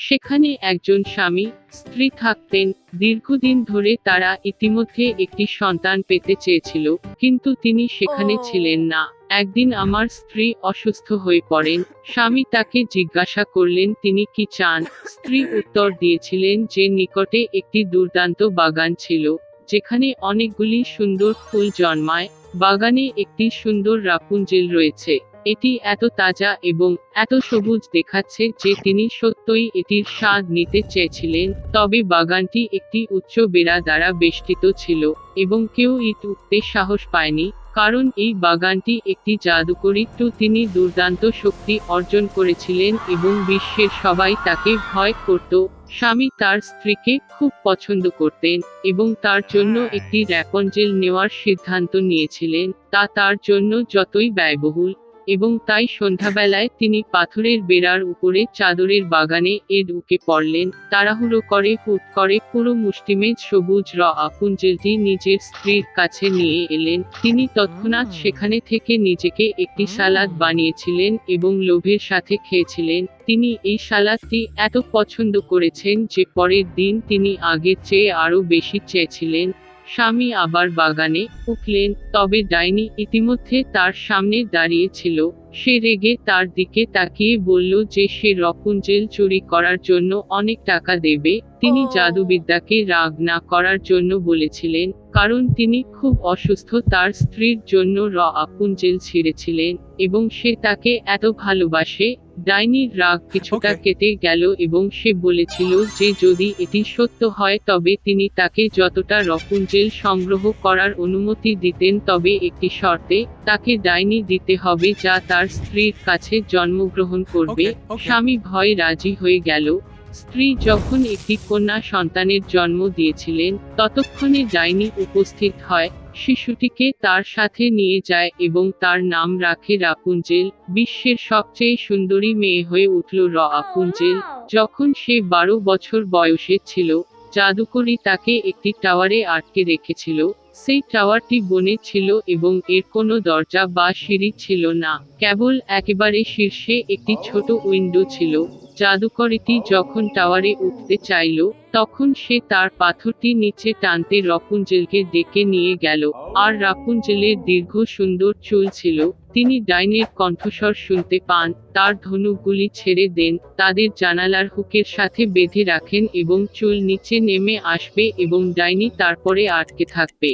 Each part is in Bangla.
সেখানে একজন স্বামী স্ত্রী থাকতেন। দীর্ঘদিন ধরে তারা ইতিমধ্যে একটি সন্তান পেতে চেয়েছিল, কিন্তু তিনি সেখানে ছিলেন ও! না। একদিন আমার স্ত্রী অসুস্থ হয়ে পড়েন। স্বামী তাকে জিজ্ঞাসা করলেন তিনি কি চান। স্ত্রী উত্তর দিয়েছিলেন যে নিকটে একটি দুর্দান্ত বাগান ছিল, যেখানে অনেকগুলি সুন্দর ফুল জন্মায়। বাগানে একটি সুন্দর রাপুঞ্জেল রয়েছে। এটি এত তাজা এবং এত সবুজ দেখাচ্ছে যে তিনি সত্যই এটির স্বাদ নিতে চেয়েছিলেন। তবে বাগানটি একটি উচ্চ বেড়া দ্বারা বেষ্টিত ছিল, এবং কেউ ইট উঠতে সাহস পায়নি, কারণ এই বাগানটি একটি জাদুকরী। তিনি দুর্দান্ত শক্তি অর্জন করেছিলেন এবং বিশ্বের সবাই তাকে ভয় করত। স্বামী তার স্ত্রীকে খুব পছন্দ করতেন এবং তার জন্য একটি র্যাপঞ্জেল নেওয়ার সিদ্ধান্ত নিয়েছিলেন, তা তার জন্য যতই ব্যয়বহুল। এবং তাই সন্ধ্যাবেলায় তিনি পাথরের বেড়ার উপরে চাদরের বাগানে ঢুকে পড়লেন। তাড়াহুড়ো করে হুট করে পুরো মুষ্টিমেয় সবুজ রাপুঞ্জেলটি নিজের স্ত্রীর কাছে নিয়ে এলেন। তিনি তৎক্ষণাৎ সেখানে থেকে নিজেকে একটি সালাদ বানিয়েছিলেন এবং লোভের সাথে খেয়েছিলেন। তিনি এই সালাদটি এত পছন্দ করেছেন যে পরের দিন তিনি আগের চেয়ে আরও বেশি চেয়েছিলেন। স্বামী আবার বাগানে উঠলেন, তবে ডাইনি ইতিমধ্যে তার সামনে দাঁড়িয়ে ছিল। সে রেগে তার দিকে তাকিয়ে বলল যে সে রাপুঞ্জেল চুরি করার জন্য অনেক টাকা দেবে। তিনি ও! জাদুবিদ্যাকে রাগ না করার জন্য বলেছিলেন, কারণ তিনি খুব অসুস্থ। তার স্ত্রীর জন্য রাপুঞ্জেল ছিঁড়েছিলেন এবং সে তাকে এত ভালোবাসে। ডাইনির রাগ কিছুটা Okay. কেটে গেল এবং সে বলেছিল যে যদি এটি সত্য হয় তবে তিনি তাকে যতটা রাপুঞ্জেল সংগ্রহ করার অনুমতি দিতেন, তবে একটি শর্তে, তাকে ডাইনি দিতে হবে যা তার স্ত্রীর কাছে জন্মগ্রহণ করবে। Okay. স্বামী ভয়ে রাজি হয়ে গেল। স্ত্রী যখন একটি কন্যা সন্তানের জন্ম দিয়েছিলেন, ততক্ষণে ডাইনি উপস্থিত হয়, শিশুটিকে তার সাথে নিয়ে যায় এবং তার নাম রাখে রাপুঞ্জেল। বিশ্বের সবচেয়ে সুন্দরী মেয়ে হয়ে উঠল Oh, রাপুঞ্জেল। wow! যখন সে 12 বছর বয়সে ছিল, জাদুকরী তাকে একটি টাওয়ারে আটকে রেখেছিল। সেই টাওয়ারটি বনে ছিল এবং এর কোনো দরজা বা সিঁড়ি ছিল না, কেবল একেবারে শীর্ষে একটি ছোট উইন্ডো ছিল। জাদুকরীটি যখন টাওয়ারে উঠতে চাইল, তখন সে তার পাথরটি নিচে টানতে রাপুঞ্জেলকে ডেকে নিয়ে গেল। আর রাপুঞ্জেলের দীর্ঘ সুন্দর চুল ছিল। তিনি ডাইনির কণ্ঠস্বর শুনতে পান। তার ধনুকগুলি ছেড়ে দেন, তাদের জানালার হুকের সাথে বেঁধে রাখেন এবং চুল নিচে নেমে আসবে এবং ডাইনি তারপরে আটকে থাকবে।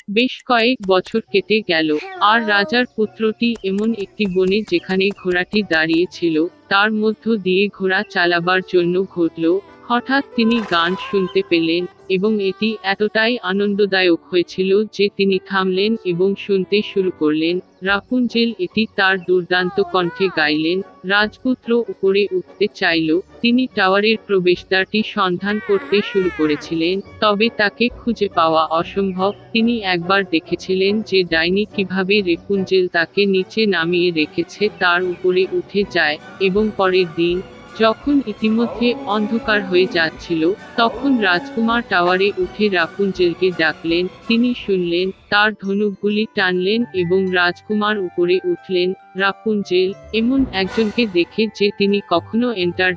বেশ কয়েক বছর কেটে গেল, আর Hello! রাজার পুত্রটি এমন একটি বনে যেখানে ঘোড়াটি দাঁড়িয়ে ছিল, তার মধ্য দিয়ে ঘোড়া চালাবার জন্য ঘটল। হঠাৎ তিনি গান শুনতে পেলেন, এবং এটি এতটাই আনন্দদায়ক হয়েছিল যে তিনি থামলেন এবং শুনতে শুরু করলেন। রাপুঞ্জেল এটি তার দুর্দান্ত কণ্ঠে গাইলেন। রাজপুত্র উপরে উঠতে চাইল। তিনি টাওয়ারের প্রবেশদ্বারটি সন্ধান করতে শুরু করেছিলেন, তবে তাকে খুঁজে পাওয়া অসম্ভব। তিনি একবার দেখেছিলেন যে ডাইনি কিভাবে রেপুঞ্জেল তাকে নিচে নামিয়ে রেখেছে তার উপরে উঠে যায়, এবং পরের দিন, যখন ইতিমধ্যে অন্ধকার হয়ে যাচ্ছিল, তখন রাজকুমার টাওয়ারে উঠে রাপুঞ্জেলকে ডাকলেন। তিনি শুনলেন, তার ধনুকগুলি টানলেন এবং রাজকুমার উপরে উঠলেন। রাপুঞ্জেল এমন একজনকে দেখে যে তিনি কখনো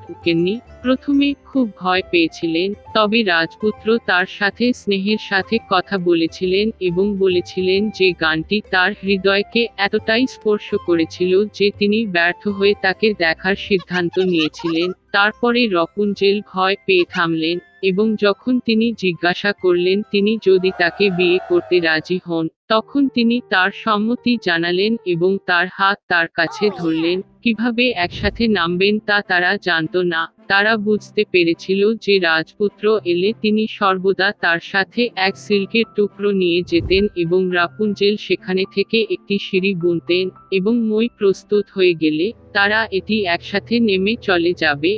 ঢুকেননি, প্রথমে খুব ভয় পেয়েছিলেন, তবে রাজপুত্র তার সাথে স্নেহের সাথে কথা বলেছিলেন এবং বলেছিলেন যে গানটি তার হৃদয়কে এতটাই স্পর্শ করেছিল যে তিনি ব্যর্থ হয়ে তাকে দেখার সিদ্ধান্ত নিয়েছিলেন। তারপরে রাপুঞ্জেল ভয় পেয়ে থামলেন, এবং যখন তিনি জিজ্ঞাসা করলেন তিনি যদি তাকে বিয়ে করতে রাজি হন, তখন তিনি তার সম্মতি জানালেন এবং তার হাত তার কাছে Oh, ধরলেন। yeah. কিভাবে একসাথে নামবেন তা তারা জানত না। তারা বুঝতে পেরেছিল যে রাজপুত্র এলে তিনি সর্বদা তার সাথে এক সিল্কের টুকরো নিয়ে যেতেন এবং রাপুঞ্জেল সেখানে থেকে একটি সিঁড়ি বুনতেন, এবং মই প্রস্তুত হয়ে গেলে তারা এটি একসাথে নেমে চলে যাবে।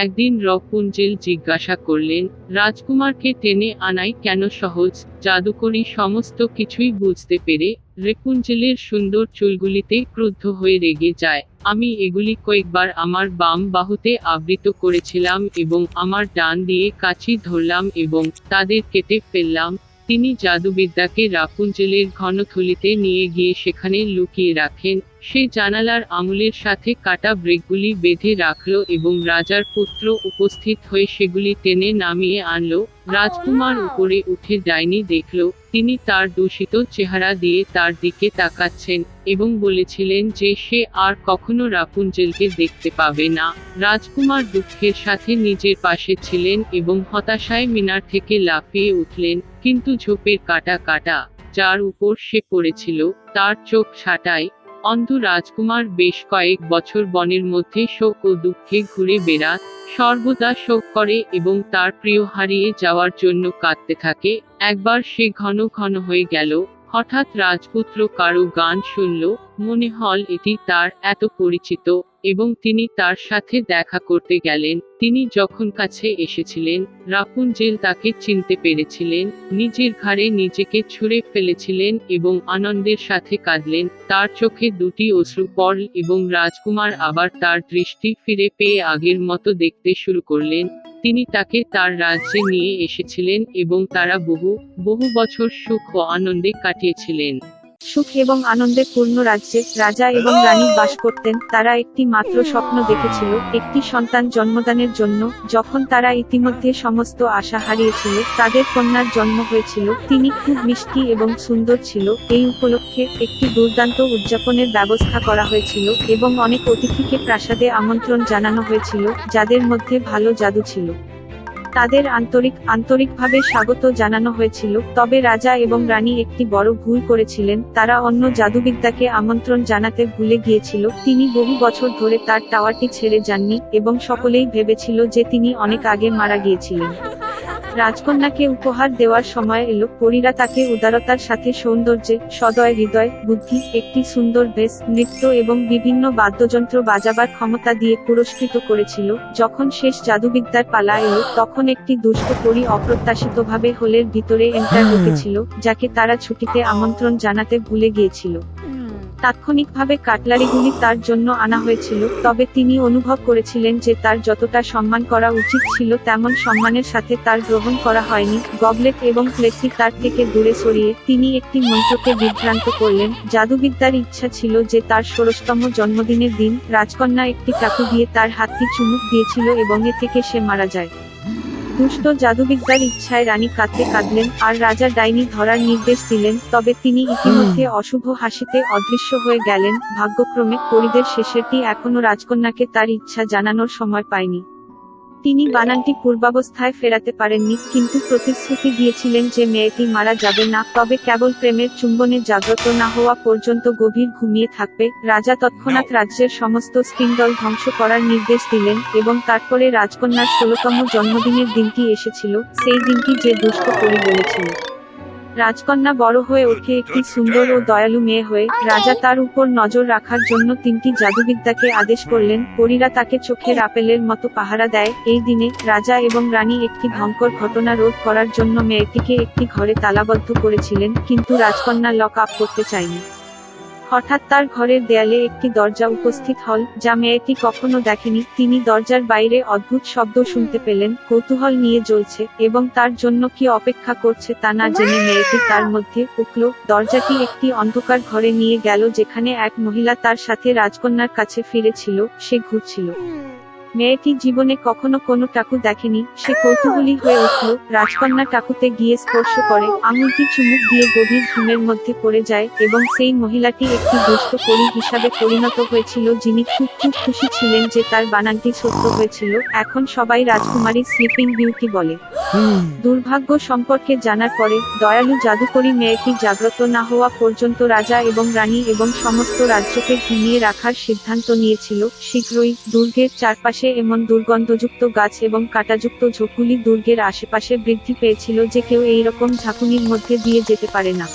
একদিন রাপুঞ্জেল জিজ্ঞাসা করলেন, রাজকুমারকে টেনে আনাই কেন সহজ? জাদুকরী সমস্ত কিছুই বুঝতে পেরে রেপুঞ্জেলের সুন্দর চুলগুলিতে ক্রুদ্ধ হয়ে রেগে যায়। আমি এগুলি কয়েকবার আমার বাম বাহুতে আবৃত করেছিলাম এবং আমার ডান দিয়ে কাঁচি ধরলাম এবং তাদের কেটে ফেললাম। তিনি জাদুবিদ্যাকে রাপুঞ্জেলের ঘনথলিতে নিয়ে গিয়ে সেখানে লুকিয়ে রাখেন। সে জানালার আঙুলের সাথে কাটা ব্রেকগুলি বেঁধে রাখল এবং রাজার পুত্র উপস্থিত হয়ে সেগুলি টেনে নামিয়ে আনল। রাজকুমার উপরে উঠে ডাইনি দেখল তিনি তার দূষিত চেহারা দিয়ে তার দিকে তাকাচ্ছেন এবং বলেছিলেন যে সে আর কখনো রাপুনজেলকে দেখতে পাবে না। রাজকুমার দুঃখের সাথে নিজের পাশে ছিলেন এবং হতাশায় মিনার থেকে লাফিয়ে উঠলেন, কিন্তু ঝোপের কাটা যার উপর সে পড়েছিল তার চোখ ছাটায়। অন্ধ রাজকুমার বেশ কয়েক বছর বনের মধ্যে শোক ও দুঃখে ঘুরে বেড়াত, সর্বদা শোক করে এবং তার প্রিয় হারিয়ে যাওয়ার জন্য কাঁদতে থাকে। একবার সে ঘন হয়ে গেল। হঠাৎ রাজপুত্র কারো গান শুনল, মনে হল এটি তার এত পরিচিত, এবং তিনি তার সাথে দেখা করতে গেলেন। তিনি যখন কাছে এসেছিলেন, রাপুনজেল তাকে চিনতে পেরেছিলেন, নিজের ঘাড়ে নিজেকে ছুঁড়ে ফেলেছিলেন এবং আনন্দের সাথে কাঁদলেন। তার চোখে দুটি অশ্রু পড়ল এবং রাজকুমার আবার তার দৃষ্টি ফিরে পেয়ে আগের মতো দেখতে শুরু করলেন। তিনি তাকে তার রাজ্যে নিয়ে এসেছিলেন এবং তারা বহু বছর সুখ ও আনন্দে কাটিয়েছিলেন। সুখ এবং আনন্দে পূর্ণ রাজ্যে রাজা এবং রানী বাস করতেন। তারা একটি মাত্র স্বপ্ন দেখেছিল, একটি সন্তান জন্মদানের জন্য। যখন তারা ইতিমধ্যে সমস্ত আশা হারিয়েছিল, তাদের কন্যার জন্ম হয়েছিল। তিনি খুব মিষ্টি এবং সুন্দর ছিল। এই উপলক্ষে একটি দুর্দান্ত উদযাপনের ব্যবস্থা করা হয়েছিল এবং অনেক অতিথিকে প্রাসাদে আমন্ত্রণ জানানো হয়েছিল, যাদের মধ্যে ভালো জাদু ছিল। তাদের আন্তরিকভাবে স্বাগত জানানো হয়েছিল। তবে রাজা এবং রানী একটি বড় ভুল করেছিলেন, তারা অন্য জাদুবিদ্যাকে আমন্ত্রণ জানাতে ভুলে গিয়েছিল। তিনি বহু বছর ধরে তার টাওয়ারটি ছেড়ে যাননি এবং সকলেই ভেবেছিল যে তিনি অনেক আগে মারা গিয়েছিলেন। রাজকন্যাকে উপহার দেওয়ার সময় এলো। পরীরা তাকে উদারতার সাথে সৌন্দর্যে, সদয় হৃদয়, বুদ্ধি, একটি সুন্দর বেশ, নৃত্য এবং বিভিন্ন বাদ্যযন্ত্র বাজাবার ক্ষমতা দিয়ে পুরস্কৃত করেছিল। যখন শেষ জাদুবিদ্যার পালা এলো, তখন একটি দুষ্ট পরী অপ্রত্যাশিতভাবে হোলের ভিতরে এন্টার ঢুকেছিল, যাকে তারা ছুটিতে আমন্ত্রণ জানাতে ভুলে গিয়েছিল। তাৎক্ষণিকভাবে কাটলারিগুলি তার জন্য আনা হয়েছিল, তবে তিনি অনুভব করেছিলেন যে তার যতটা সম্মান করা উচিত ছিল তেমন সম্মানের সাথে তার গ্রহণ করা হয়নি। গবলেট এবং প্লেটটি তার থেকে দূরে সরিয়ে তিনি একটি মন্ত্রকে বিভ্রান্ত করলেন। জাদুবিদ্যার ইচ্ছা ছিল যে তার 16তম জন্মদিনের দিন রাজকন্যা একটি চাকু দিয়ে তার হাতটি চুমুক দিয়েছিল এবং এ থেকে সে মারা যায়। দুষ্ট জাদুবিদ্যার ইচ্ছায় রানী কাঁদলেন আর রাজা ডাইনি ধরার নির্দেশ দিলেন, তবে তিনি ইতিমধ্যে অশুভ হাসিতে অদৃশ্য হয়ে গেলেন। ভাগ্যক্রমে পরীদের শেষেরটি এখনো রাজকন্যাকে তার ইচ্ছা জানানোর সময় পায়নি। তিনি বানানটি পূর্বাবস্থায় ফেরাতে পারেননি, কিন্তু প্রতিশ্রুতি দিয়েছিলেন যে মেয়েটি মারা যাবে না, তবে কেবল প্রেমের চুম্বনে জাগ্রত না হওয়া পর্যন্ত গভীর ঘুমিয়ে থাকবে। রাজা তৎক্ষণাৎ রাজ্যের সমস্ত স্পিন্ডল ধ্বংস করার নির্দেশ দিলেন এবং তারপরে রাজকন্যার 16তম জন্মদিনের দিনটি এসেছিল, সেই দিনটি যে দুষ্ট পরী বলেছিল। রাজকন্যা বড় হয়ে ওঠে একটি সুন্দর ও দয়ালু মেয়ে হয়ে। রাজা তার উপর নজর রাখার জন্য 3টি জাদুবিদ্যাকে আদেশ করলেন। পরীরা তাকে চোখের আপেলের মতো পাহারা দেয়। এই দিনে রাজা এবং রানী একটি ভয়ঙ্কর ঘটনা রোধ করার জন্য মেয়েটিকে একটি ঘরে তালাবদ্ধ করেছিলেন, কিন্তু রাজকন্যা লক আপ করতে চায়নি। হঠাৎ তার ঘরের দেয়ালে একটি দরজা উপস্থিত হল, যা মেয়েটি কখনো দেখেনি। তিনি দরজার বাইরে অদ্ভুত শব্দ শুনতে পেলেন, কৌতূহল নিয়ে জ্বলছে এবং তার জন্য কি অপেক্ষা করছে তা না জেনে মেয়েটি তার মধ্যে উঠল। দরজাটি একটি অন্ধকার ঘরে নিয়ে গেল, যেখানে এক মহিলা তার সাথে রাজকন্যার কাছে ফিরেছিল। সে ঘুরছিল। মেয়েটি জীবনে কখনো কোনো টাকু দেখেনি। সে কৌতূহলী হয়ে উঠল। রাজকন্যা টাকুতে গিয়ে স্পর্শ করে, আঙুলটি চুমুক দিয়ে গভীর ঘুমের মধ্যে পড়ে যায় এবং সেই মহিলাটি একটি দুষ্ট পরী হিসাবে পরিণত হয়েছিল, যিনি খুব খুশি ছিলেন যে তার বানানটি সত্য হয়েছিল। এখন সবাই রাজকুমারী স্লিপিং বিউটি বলে। দুর্ভাগ্য সম্পর্কে জানার পরে দয়ালু জাদুকরী মেয়েটি জাগ্রত না হওয়া পর্যন্ত রাজা এবং রানী এবং সমস্ত রাজ্যকে ঘুমিয়ে রাখার সিদ্ধান্ত নিয়েছিল। শীঘ্রই দুর্গের চারপাশে এমন দুর্গন্ধযুক্ত গাছ এবং কাঁটাযুক্ত ঝোপগুলি দুর্গের আশেপাশে বৃদ্ধি পেয়েছিল যে কেউ এইরকম ঝাঁকুনির মধ্যে দিয়ে যেতে পারে না।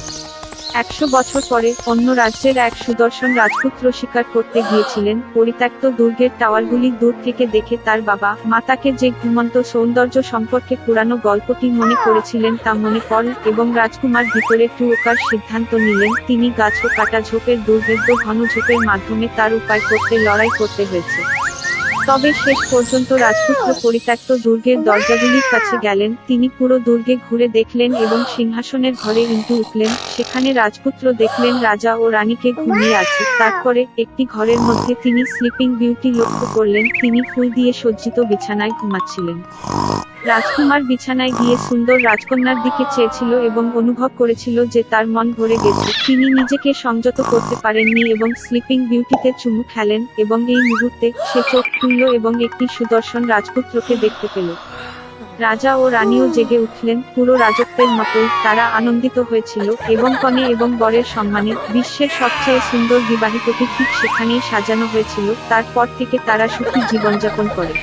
100 বছর পরে অন্য রাজ্যের এক সুদর্শন রাজপুত্র শিকার করতে গিয়েছিলেন। পরিত্যক্ত দুর্গের টাওয়ারগুলি দূর থেকে দেখে তার বাবা মা তাকে যে ঘুমন্ত সৌন্দর্য সম্পর্কে পুরানো গল্পটি মনে করেছিলেন তা মনে পড়ল এবং রাজকুমার ভিতরে ঢোকার সিদ্ধান্ত নিলেন। তিনি গাছ ও কাটা ঝোপের দুর্ভেদ্য ঘন ঝোপের মাধ্যমে তার উপায় করতে লড়াই করতে হয়েছে। তবে শেষ পর্যন্ত রাজপুত্র পরিত্যক্ত দুর্গের দরজাগুলির কাছে গেলেন, তিনি পুরো দুর্গে ঘুরে দেখলেন এবং সিংহাসনের ঘরে ইন্টু উঠলেন। সেখানে রাজপুত্র দেখলেন রাজা ও রানীকে ঘুমিয়ে আছে। তারপরে একটি ঘরের মধ্যে তিনি স্লিপিং বিউটি লক্ষ্য করলেন, তিনি ফুল দিয়ে সজ্জিত বিছানায় ঘুমাচ্ছিলেন। রাজকুমার বিছানায় গিয়ে সুন্দর রাজকন্যার দিকে চেয়েছিল এবং অনুভব করেছিল যে তার মন ভরে গেছে। তিনি নিজেকে সংযত করতে পারেননি এবং স্লিপিং বিউটিতে চুমু খেলেন, এবং এই মুহূর্তে সে চোখ খুলল এবং একটি সুদর্শন রাজপুত্রকে দেখতে পেল। রাজা ও রানীও জেগে উঠলেন, পুরো রাজত্বের মতোই তারা আনন্দিত হয়েছিল, এবং কনে এবং বরের সম্মানে বিশ্বের সবচেয়ে সুন্দর বিবাহিতটি ঠিক সেখানেই সাজানো হয়েছিল। তারপর থেকে তারা সুখী জীবনযাপন করে।